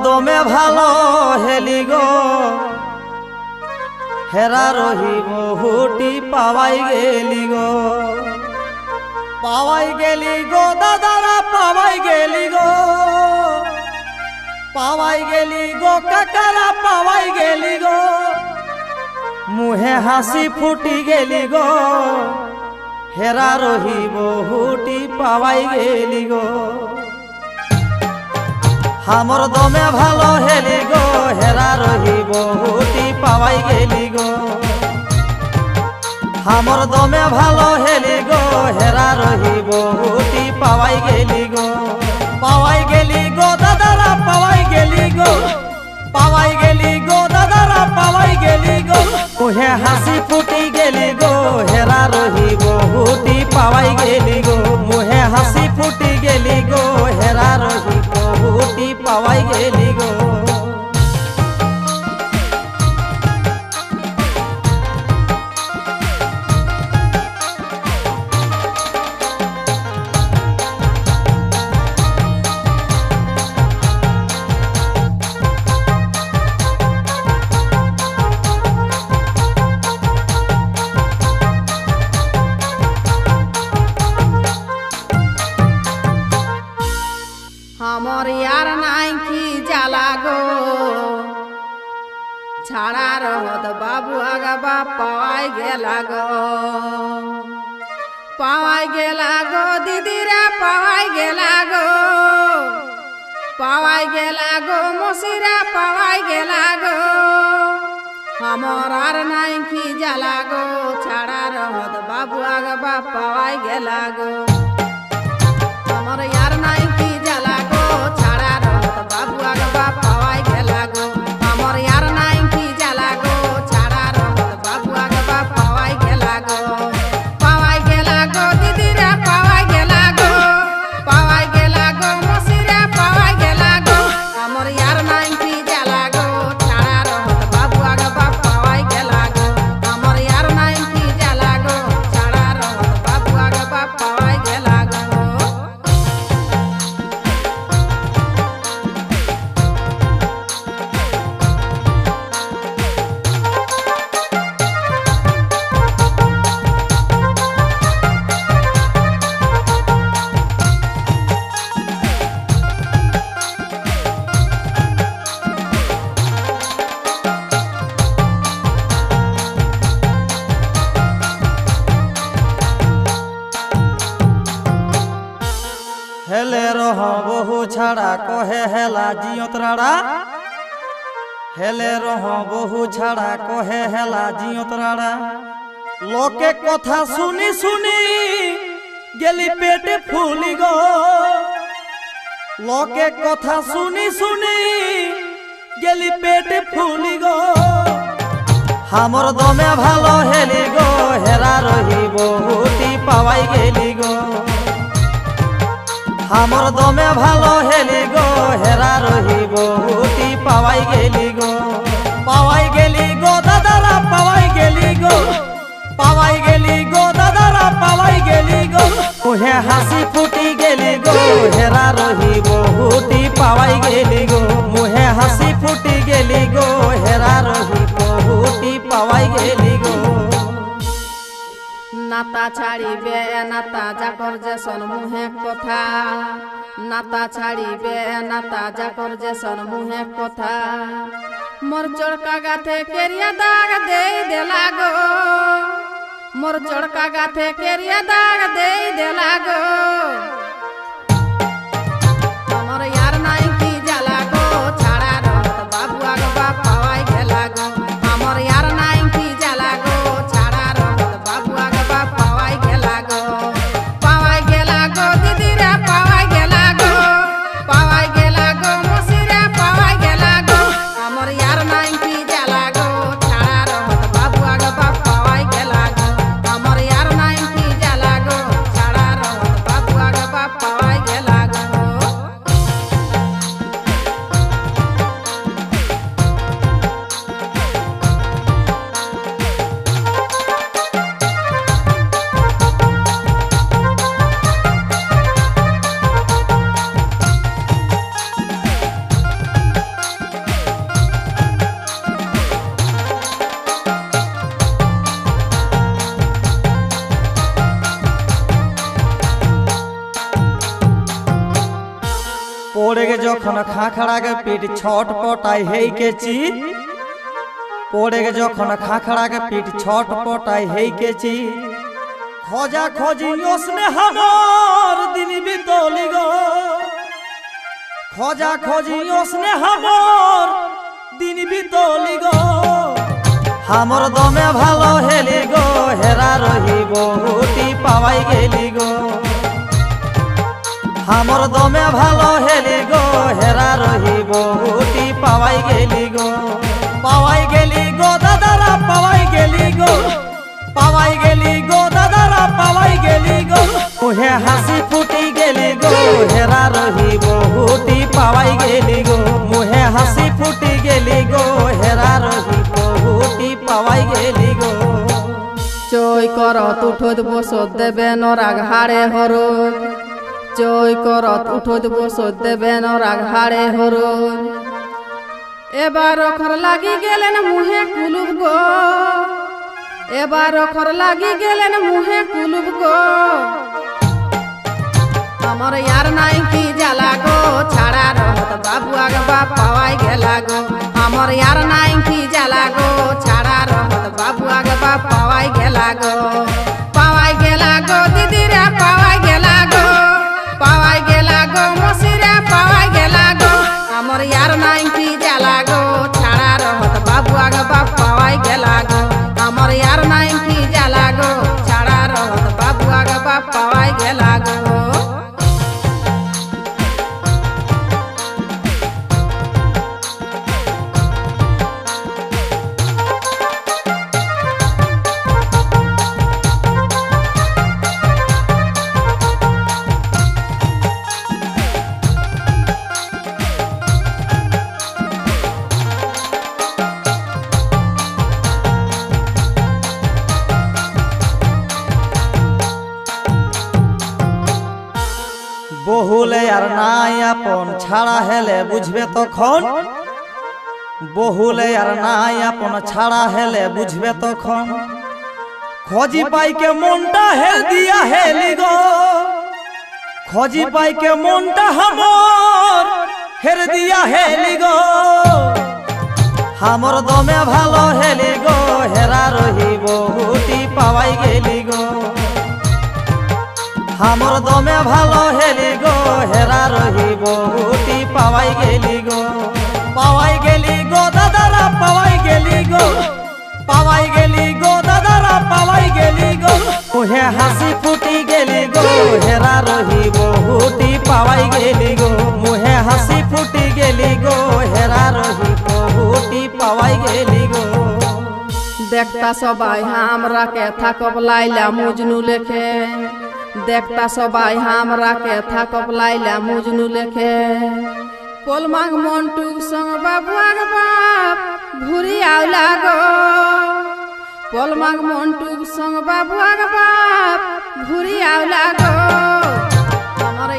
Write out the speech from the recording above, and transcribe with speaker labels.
Speaker 1: দমে ভালো হেলি গো হেরা রহি বহুটি পাওয়াই গেলি গো দাদারা পাওয়াই গেলি গো কাকারা পাওয়াই গেলি গো মুহে হাসি ফুটি গেলি গো হেরা রহি বহুটি পাওয়াই গেলি গো हमर दमे भालो हेली गो हेरा रही बहुटी पावाई गेली गो हमर दमे भालो हेली गो हेरा रही बहुटी पावाई गेली गो दादारा पावाई गेली गो दादारा पावाई गेली गो मुहे हासी फुटी गेली गो हेरा रही बहुटी पावाई गेली गो मुहे हासी फुटी गेली गो हेरा रही बहुटी पावाई गेली गो
Speaker 2: हमर यार नाई की जाला गो छाड़ा रहत बाबू आगा पावाई गेला गो दीदी रे पावाई गेला गो मौसीरा पावाई गेला गो हमर यार नाई की जाला गो छाड़ा रहत बाबू आगा पावाई गेला गो हमर यार नाई की जाला गो छाड़ा रहत बाबू आगा पावाई गेला गो हमर यार नाई की जाला गो छाड़ा रहत बाबू आगा पावाई गेला गो दीदी रे पावाई गेला गो मौसी रे पावाई गेला गो हमर यार नाई की जाला गो छाड़ा रहत बाबू आगा पावाई गेला गो हमर यार नाई की जाला गो छाड़ा रहत बाबू आगा पावाई गेला गो
Speaker 1: हेले रह बहु छाड़ा कहे हेला जियतराड़ा हेले रह बहु छाड़ा कहे हेला जियतराड़ा लोके कथा सुनी सुनी गेली पेट फूली गो लोके कथा सुनी सुनी गेली पेट फूली गो हमर दमे भालो हेली गो हेरा रही बहुटी पावाई गेली गो हमर दमे भालो हेली गो हेरा रही बहुटी पावाई गेली गो दादारा पावाई गेली गो दादारा पावाई गेली गो मुहे हासी फुटी गेली गो हेरा रही बहुटी पावाई गेली गो मुहे हासी फुटी गेली गो हेरा रही बहुटी पावाई गेली गो
Speaker 2: नाता छाड़िबे नाता जाकर जेसन मुहे कथा नाता छाड़िबे नाता जाकर जेसन मुहे कथा मोर चड़का गाथे केरिया दाग दे देला गो मोर चड़का गाथे केरिया दाग दे देला गो हमर यार नाई की जाला गो छाड़ा रहत बाबू आगा पावाई गेला गो हमर यार नाई की जाला गो छाड़ा रहत बाबू आगा पावाई गेला गो दीदी रे पावाई गेला गो मौसी रे पावाई गेला गो हमर यार नाई की जाला गो छाड़ा रहत बाबू आगा पावाई गेला गो हमर यार नाई की जाला गो छाड़ा रहत बाबू आगा
Speaker 1: পড়ে গে যখন খাখড়াকে পিঠ ছটপটাই হেইকেছি পড়ে গে যখন খাখড়াকে পিঠ ছটপটাই হেইকেছি খোঁজা খোঁজি ওসনে হামর দিন বিতলি গো খোঁজা খোঁজি ওসনে হামর দিন বিতলি গো হামর দমে ভালো হেলি গো হেরা রহিব হুটি পাওয়াই গেলি গো হামর দমে ভালো হেলি গো হেরা রহিব হুটি পাওয়াই গেলি গো দাদারা পাওয়াই গেলি গো দাদারা পাওয়াই গেলি গো মুহে হাসি ফুটি গেলি গো হেরা রহিব হুটি পাওয়াই গেলি গো মুহে হাসি ফুটি গেলি গো হেরা রহিব হুটি পাওয়াই গেলি গো
Speaker 2: চৈ করত উঠোত বসত দেবে নরাগ হাড়ে হরুন চৈ করত উঠোত বসত দেবে নরাগ হাড়ে হরুন এবার অখর লাগি গেলেন মুহে কুলুব গো এবার অখর লাগি গেলেন মুহে কুলুব গো আমার ইয়ার নাই কি জ্বালা গো ছাড়া রহত বাবু আগবা পাওয়াই গেলা গো আমার ইয়ার নাই কি জ্বালা গো ছাড়া রহত বাবু আগবা পাওয়াই গেলা গো দিদিরা পাওয়াই গেলা গো মসিরা পাওয়াই গেলা গো আমার ইয়ার নাই কি জ্বালা গো ছাড়া রহত বাবু আগবা পাওয়াই গেলা গো আমার ইয়ার নাই কি জ্বালা গো ছাড়া রহত বাবু আগবা পাওয়াই গেলা গো
Speaker 1: বহুলে আর নাই আপন ছাড়া হেলে বুঝবে তখন বহুলে আর নাই আপন ছাড়া হেলে বুঝবে তখন খোঁজি পাইকে মনটা হেল দিয়া হেলি গো খোঁজি পাইকে মনটা হামর হের দিয়া হেলি গো হামর দমে ভালো হেলি গো হেরা রহিব হুটি পাওয়াই গেলি গো হামর দমে ভালো হেলি গো হেরা রহিব হুটি পাওয়াই গেলি গো দাদারা পাওয়াই গেলি গো দাদারা পাওয়াই গেলি গো মুহে হাসি ফুটি গেলি গো হেরা রহিব হুটি পাওয়াই গেলি গো মুহে হাসি ফুটি গেলি গো হেরা রহিব হুটি পাওয়াই গেলি গো
Speaker 2: দেখতা সবাই হামরাকে থাকব লাইলা মজনু লেখে দেখতা সবাই হামরাকে থাকব লাইলা মজনু লেখে পোলমাগ মন্টুক সঙ্গ বাবু বাপ ঘুরি আওলা গো পোলমাগ মন্টুক সঙ্গ বাবু বাপ ঘুরি আওলা গো আমার